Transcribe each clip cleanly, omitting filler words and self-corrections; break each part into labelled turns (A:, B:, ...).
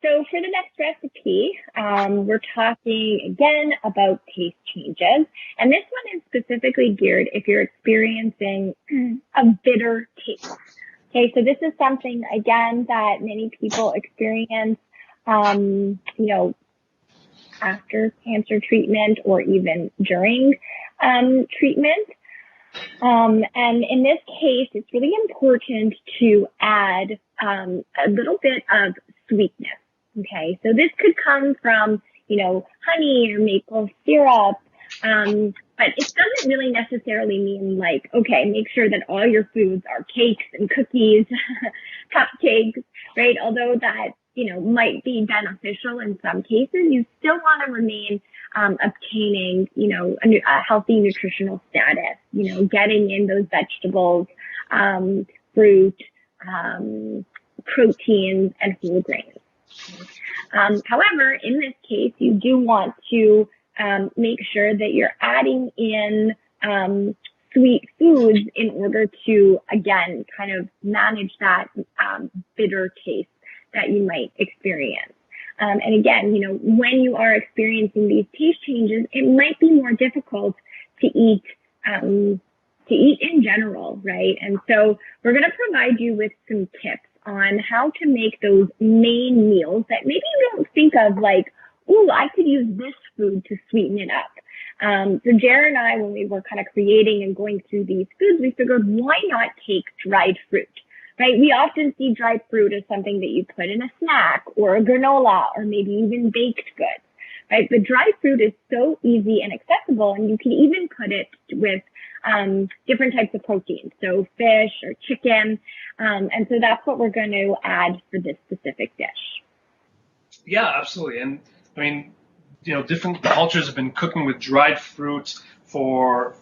A: So for the next recipe, we're talking again about taste changes. And this one is specifically geared if you're experiencing a bitter taste. Okay, so this is something, again, that many people experience, after cancer treatment or even during treatment. And in this case, it's really important to add a little bit of sweetness. Okay, so this could come from, honey or maple syrup, but it doesn't really necessarily mean like, okay, make sure that all your foods are cakes and cookies, cupcakes, right? Although that, might be beneficial in some cases, you still want to remain obtaining, a healthy nutritional status, getting in those vegetables, fruit, proteins, and whole grains. However, in this case, you do want to make sure that you're adding in sweet foods in order to, again, kind of manage that bitter taste that you might experience. And again, when you are experiencing these taste changes, it might be more difficult to eat in general, right? And so we're going to provide you with some tips on how to make those main meals that maybe you don't think of like, oh, I could use this food to sweeten it up. So Jared and I, when we were kind of creating and going through these foods, we figured, why not take dried fruit, right? We often see dried fruit as something that you put in a snack or a granola or maybe even baked goods, right? But dried fruit is so easy and accessible, and you can even put it with different types of proteins, so fish or chicken. And so that's what we're going to add for this specific dish.
B: Yeah, absolutely. And I mean, different cultures have been cooking with dried fruit for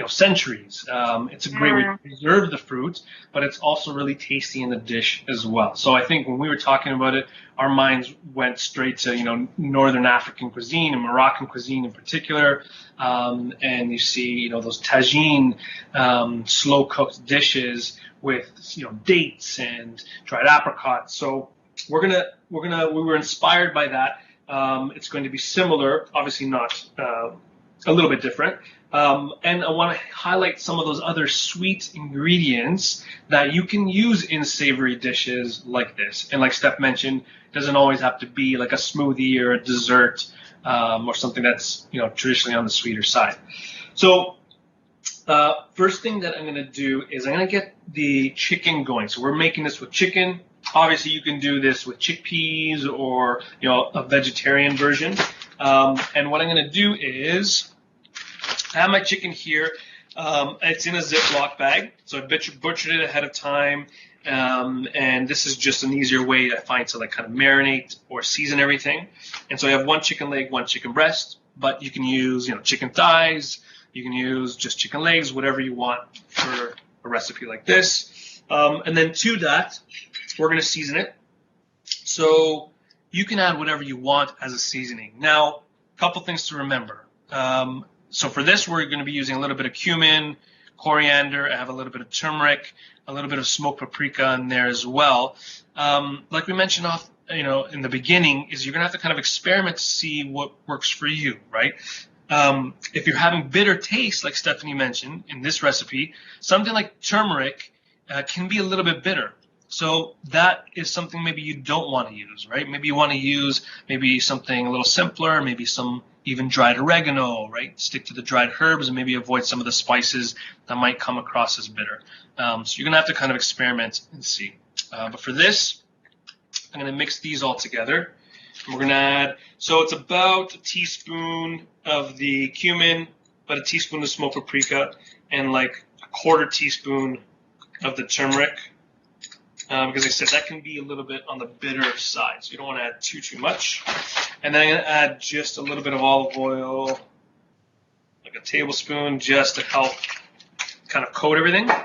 B: centuries. It's a great way to preserve the fruit, but it's also really tasty in the dish as well. So I think when we were talking about it, our minds went straight to Northern African cuisine and Moroccan cuisine in particular, and you see those tagine slow cooked dishes with dates and dried apricots. So we were inspired by that. It's going to be similar, obviously not a little bit different. And I want to highlight some of those other sweet ingredients that you can use in savory dishes like this. And like Steph mentioned, it doesn't always have to be like a smoothie or a dessert or something that's traditionally on the sweeter side. So first thing that I'm going to do is I'm going to get the chicken going. So we're making this with chicken. Obviously, you can do this with chickpeas or a vegetarian version. And what I'm going to do is I have my chicken here. It's in a Ziploc bag, so I butchered it ahead of time. And this is just an easier way I find to like kind of marinate or season everything. And so I have one chicken leg, one chicken breast, but you can use chicken thighs. You can use just chicken legs, whatever you want for a recipe like this. And then to that, we're going to season it. So you can add whatever you want as a seasoning. Now, a couple things to remember. So for this, we're going to be using a little bit of cumin, coriander. I have a little bit of turmeric, a little bit of smoked paprika in there as well. Like we mentioned in the beginning, is you're going to have to kind of experiment to see what works for you, right? If you're having bitter taste, like Stephanie mentioned in this recipe, something like turmeric can be a little bit bitter. So that is something maybe you don't want to use, right? Maybe you want to use maybe something a little simpler, maybe some even dried oregano, right? Stick to the dried herbs and maybe avoid some of the spices that might come across as bitter. So you're going to have to kind of experiment and see. But for this, I'm going to mix these all together. And we're going to add, so it's about a teaspoon of the cumin, about a teaspoon of smoked paprika, and like a quarter teaspoon of the turmeric. Because I said that can be a little bit on the bitter side, so you don't want to add too much. And then I'm going to add just a little bit of olive oil, like a tablespoon, just to help kind of coat everything. And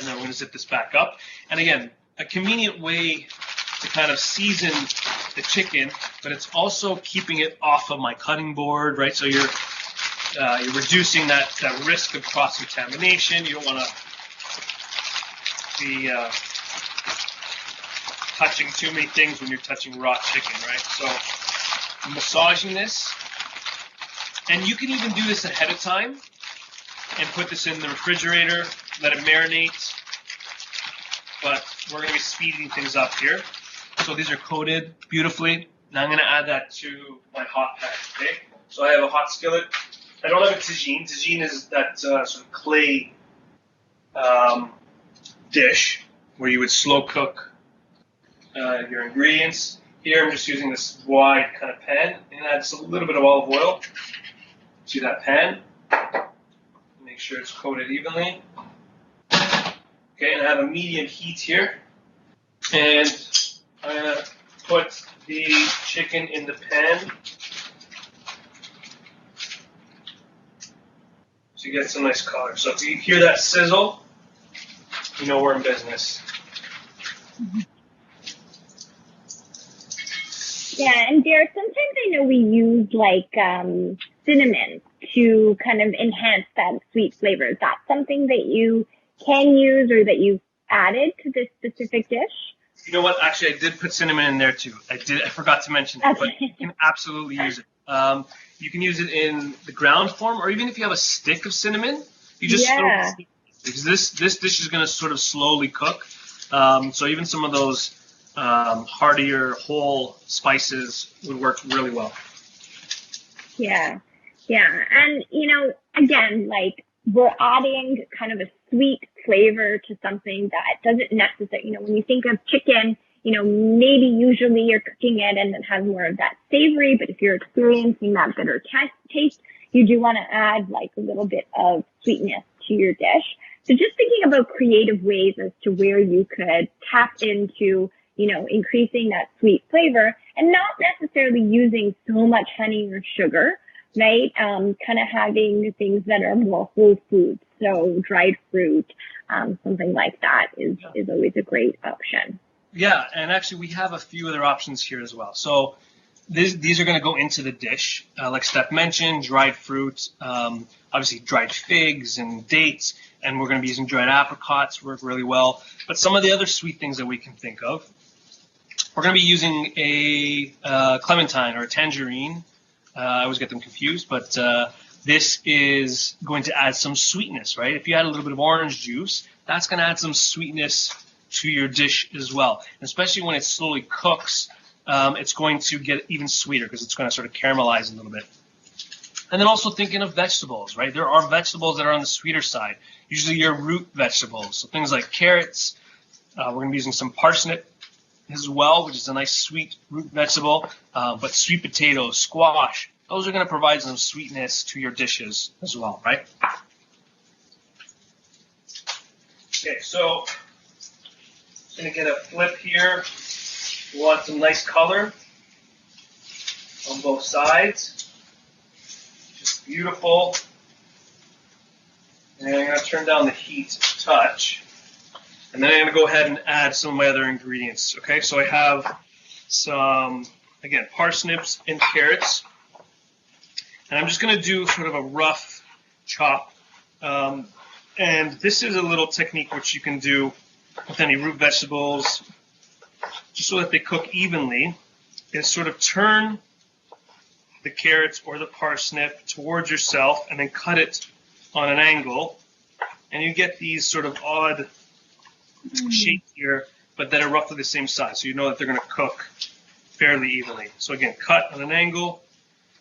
B: then we're going to zip this back up. And again, a convenient way to kind of season the chicken, but it's also keeping it off of my cutting board, right? So you're reducing that risk of cross-contamination. You don't want to be touching too many things when you're touching raw chicken, right? So I'm massaging this. And you can even do this ahead of time and put this in the refrigerator, let it marinate. But we're going to be speeding things up here. So these are coated beautifully. Now I'm going to add that to my hot pan, okay? So I have a hot skillet. I don't have a tagine. Tagine is that sort of clay dish where you would slow cook your ingredients. Here I'm just using this wide kind of pan and add just a little bit of olive oil to that pan. Make sure it's coated evenly. Okay, and I have a medium heat here. And I'm going to put the chicken in the pan to get some nice color. So if you hear that sizzle, you know we're in business.
A: Yeah, and Derek, sometimes I know we use like cinnamon to kind of enhance that sweet flavor. Is that something that you can use or that you've added to this specific dish?
B: You know what? Actually, I did put cinnamon in there too. I forgot to mention it, but you can absolutely use it. You can use it in the ground form, or even if you have a stick of cinnamon, you just throw it, because this dish is going to sort of slowly cook. So even some of those heartier whole spices would work really well.
A: Yeah. And, again, like we're adding kind of a sweet flavor to something that doesn't necessarily, when you think of chicken, maybe usually you're cooking it and it has more of that savory, but if you're experiencing that bitter taste, you do want to add like a little bit of sweetness to your dish. So just thinking about creative ways as to where you could tap into, increasing that sweet flavor and not necessarily using so much honey or sugar, right? Kind of having things that are more whole foods. So dried fruit, something like that is always a great option.
B: Yeah, and actually we have a few other options here as well. So these are going to go into the dish. Like Steph mentioned, dried fruit, obviously dried figs and dates, and we're going to be using dried apricots, work really well. But some of the other sweet things that we can think of, we're going to be using a clementine or a tangerine. I always get them confused, but this is going to add some sweetness, right? If you add a little bit of orange juice, that's going to add some sweetness to your dish as well. And especially when it slowly cooks, it's going to get even sweeter because it's going to sort of caramelize a little bit. And then also thinking of vegetables, right? There are vegetables that are on the sweeter side, usually your root vegetables. So things like carrots, we're going to be using some parsnip as well, which is a nice sweet root vegetable, but sweet potatoes, squash, those are going to provide some sweetness to your dishes as well, right? Okay, so I'm going to get a flip here. We want some nice color on both sides. Just beautiful. And I'm going to turn down the heat a touch. And then I'm going to go ahead and add some of my other ingredients. Okay, so I have some, again, parsnips and carrots. And I'm just going to do sort of a rough chop. And this is a little technique which you can do with any root vegetables, just so that they cook evenly, is sort of turn the carrots or the parsnip towards yourself and then cut it on an angle. And you get these sort of odd shapes here, but that are roughly the same size. So you know that they're going to cook fairly evenly. So again, cut on an angle.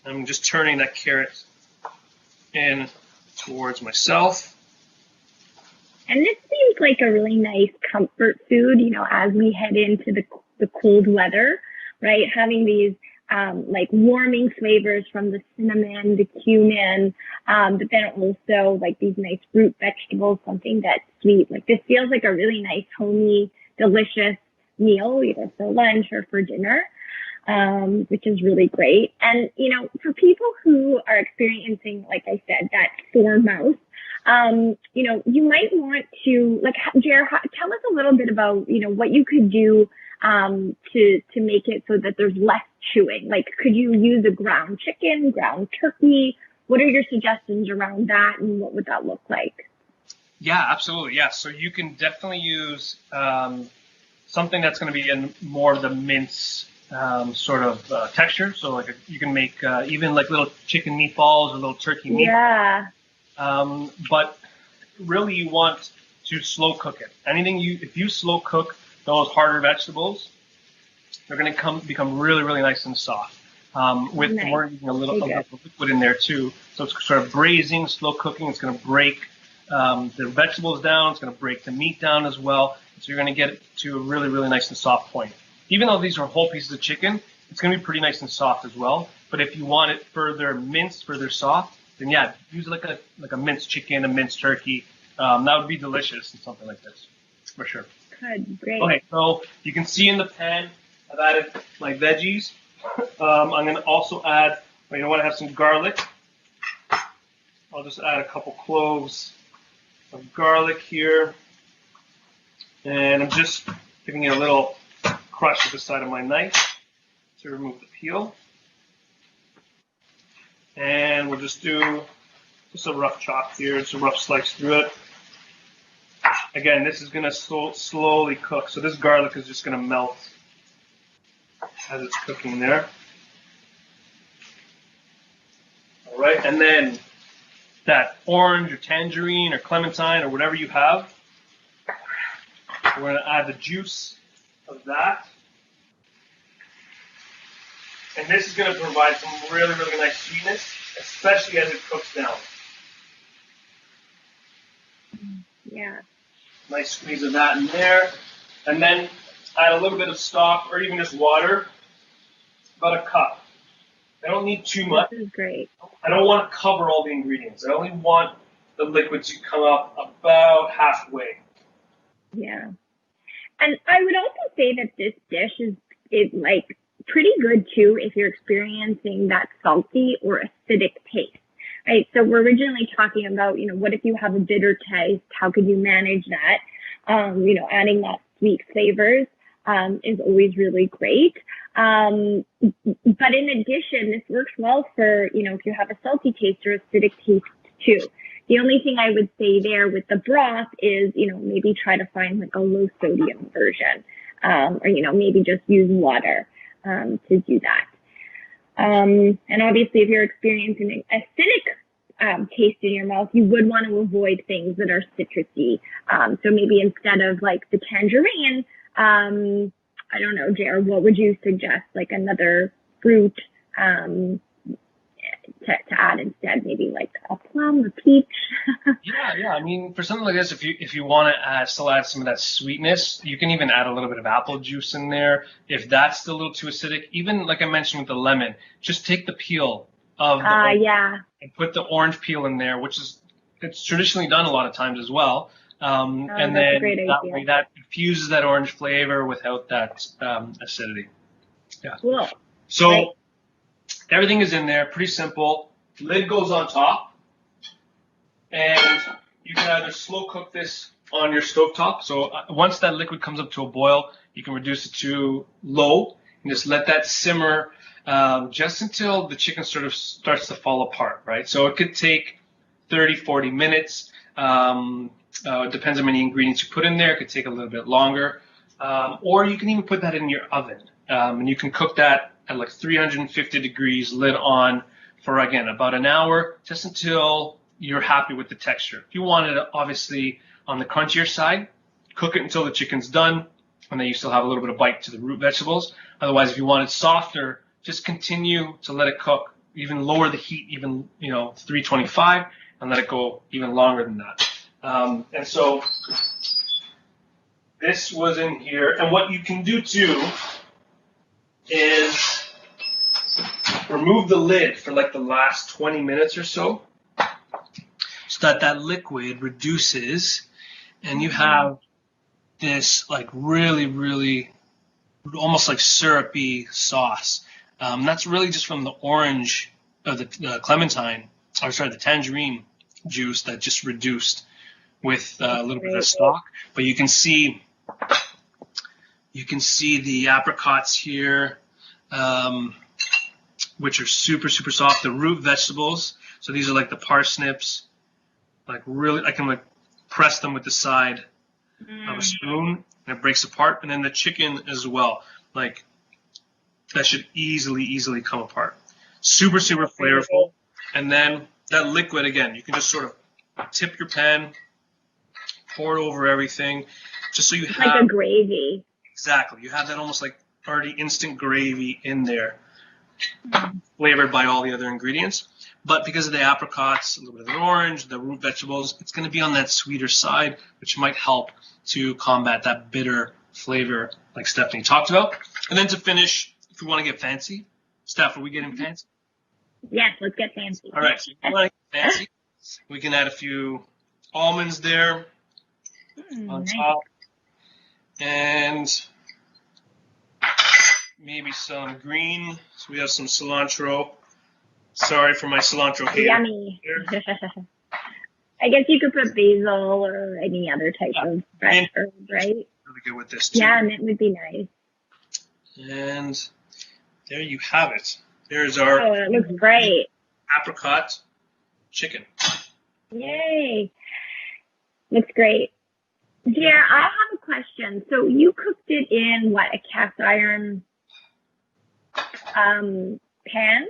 B: I'm just turning that carrot in towards myself.
A: And this seems like a really nice comfort food, as we head into the cold weather, right? Having these like warming flavors from the cinnamon, the cumin, but then also like these nice root vegetables, something that's sweet. Like this feels like a really nice, homey, delicious meal, either for lunch or for dinner, which is really great. And, for people who are experiencing, like I said, that sore mouth, you might want to, like, Jer, tell us a little bit about, what you could do to make it so that there's less chewing. Like, could you use a ground chicken, ground turkey? What are your suggestions around that, and what would that look like?
B: Yeah, absolutely. Yeah, so you can definitely use something that's going to be in more of the mince sort of texture. So like you can make even like little chicken meatballs or little turkey meatballs.
A: Yeah.
B: But really you want to slow cook it. If you slow cook those harder vegetables, they're going to become really, really nice and soft. We're using a little liquid in there too. So it's sort of braising, slow cooking. It's going to break the vegetables down. It's going to break the meat down as well. So you're going to get it to a really, really nice and soft point. Even though these are whole pieces of chicken, it's going to be pretty nice and soft as well. But if you want it further minced, further soft, then yeah, use like a minced chicken, a minced turkey. That would be delicious in something like this, for sure.
A: Good, great.
B: Okay, so you can see in the pan, I've added my veggies. I'm going to also add, you know what, I have some garlic. I'll just add a couple cloves of garlic here. And I'm just giving it a little crush with the side of my knife to remove the peel. And we'll just do just a rough chop here, just a rough slice through it. Again, this is going to slowly cook, so this garlic is just going to melt as it's cooking there. All right, and then that orange or tangerine or clementine or whatever you have, we're going to add the juice of that. And this is going to provide some really, really nice sweetness, especially as it cooks down.
A: Yeah.
B: Nice squeeze of that in there. And then add a little bit of stock or even just water, about a cup. I don't need too much.
A: This is great.
B: I don't want to cover all the ingredients. I only want the liquid to come up about halfway.
A: Yeah. And I would also say that this dish is like pretty good too if you're experiencing that salty or acidic taste. Right. So we're originally talking about, what if you have a bitter taste? How could you manage that? Adding that sweet flavors is always really great. But in addition, this works well for, if you have a salty taste or acidic taste too. The only thing I would say there with the broth is, maybe try to find like a low sodium version, or, maybe just use water to do that. And obviously, if you're experiencing an acidic taste in your mouth, you would want to avoid things that are citrusy. So maybe instead of like the tangerine, I don't know, JR, what would you suggest? Like another fruit to add instead? Maybe like a plum, a peach.
B: Yeah. I mean, for something like this, if you want to still add some of that sweetness, you can even add a little bit of apple juice in there. If that's still a little too acidic, even like I mentioned with the lemon, just take the peel of the orange and put the orange peel in there, it's traditionally done a lot of times as well. And then that way that infuses that orange flavor without that acidity. Yeah.
A: Cool.
B: So everything is in there, pretty simple. Lid goes on top, and you can either slow cook this on your stovetop. So once that liquid comes up to a boil, you can reduce it to low and just let that simmer just until the chicken sort of starts to fall apart, right? So it could take 30, 40 minutes. It depends on how many ingredients you put in there. It could take a little bit longer. Or you can even put that in your oven. And you can cook that at like 350 degrees, lid on, for, again, about an hour, just until you're happy with the texture. If you want it, obviously, on the crunchier side, cook it until the chicken's done, and then you still have a little bit of bite to the root vegetables. Otherwise, if you want it softer, just continue to let it cook. Even lower the heat, even 325, and let it go even longer than that. And so this was in here. And what you can do too is remove the lid for like the last 20 minutes or so that liquid reduces, and you have this like really, really almost like syrupy sauce. That's really just from the orange of the clementine, or sorry, the tangerine juice that just reduced with a little bit of stock. But you can see the apricots here, which are super, super soft. The root vegetables, so these are like the parsnips. Like really, I can like press them with the side of a spoon, and it breaks apart. And then the chicken as well, like that should easily come apart. Super flavorful. And then that liquid, again, you can just sort of tip your pan, pour it over everything, just so you have
A: like a gravy.
B: Exactly. You have that almost like already instant gravy in there, flavored by all the other ingredients. But because of the apricots, a little bit of the orange, the root vegetables, it's going to be on that sweeter side, which might help to combat that bitter flavor like Stephanie talked about. And then to finish, if we want to get fancy, Steph, are we getting fancy?
A: Yes, let's get fancy.
B: All right, so if you want to get fancy, we can add a few almonds there on top. And maybe some green. So we have some cilantro. Sorry for my cilantro here.
A: Yummy. I guess you could put basil or any other type of fresh herb, right?
B: Really good with this too.
A: Yeah, and it would be nice.
B: And there you have it. There's our
A: it looks great.
B: Apricot chicken.
A: Yay. Looks great. Dear, I have a question. So you cooked it in what, a cast iron pan?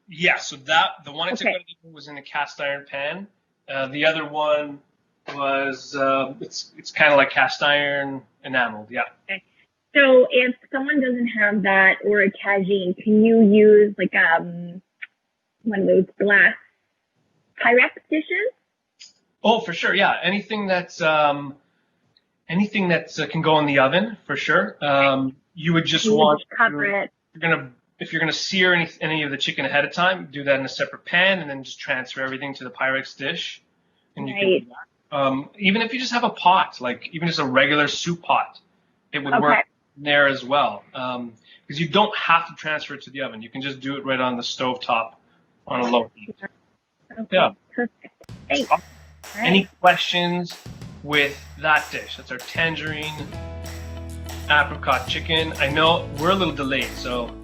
B: Yeah, so the one I took out of the oven was in a cast iron pan. The other one was it's kind of like cast iron enameled. Yeah.
A: Okay. So if someone doesn't have that or a tagine, can you use like one of those glass Pyrex dishes?
B: Oh, for sure. Yeah, anything that's can go in the oven for sure. You would just want
A: to cover it.
B: If you're gonna sear any of the chicken ahead of time, do that in a separate pan and then just transfer everything to the Pyrex dish. And you can do that. Even if you just have a pot, like even just a regular soup pot, it would work there as well. Because you don't have to transfer it to the oven. You can just do it right on the stove top on a low heat.
A: Okay.
B: Yeah.
A: Perfect. Thanks.
B: Any questions with that dish? That's our tangerine apricot chicken. I know we're a little delayed, so